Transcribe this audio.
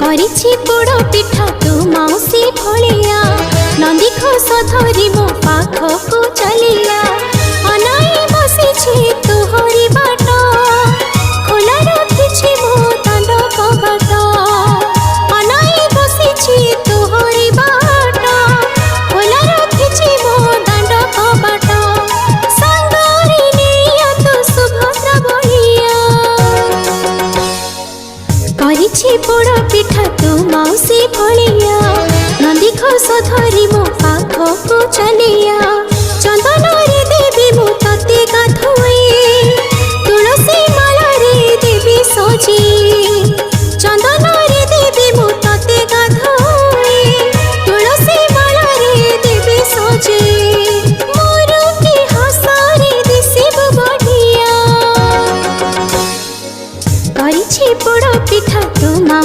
କରିଛି ପୋଡ଼ ପିଠା ତୁ ମାଉସୀ ଭଳିଆ ନନ୍ଦୀ ଘୋଷ ଧରି ମୋ ପାଖକୁ ଚାଲିଲା ଅନାଇ ବସିଛି ତୁହରି ବାଟ ଖୋଲା ରଖିଛି ମୋ ଦାଣ୍ଡ କବାଟ ଅନାଇ ବସିଛି ତୁହରି ବାଟ ଖୋଲା ରଖିଛି ମୋ ଦାଣ୍ଡ କବାଟ ସାଙ୍ଗରେ ନେଇଆ ତୁ ସୁଭଦ୍ରା ଭଳିଆ କରିଛି ପୋଡ଼ ପିଠା ତୁ ମାଉସୀ ଭଳିଆ ନନ୍ଦୀ ଘୋଷ ଧରି ମୋ ପାଖକୁ ଚାଲିଆ।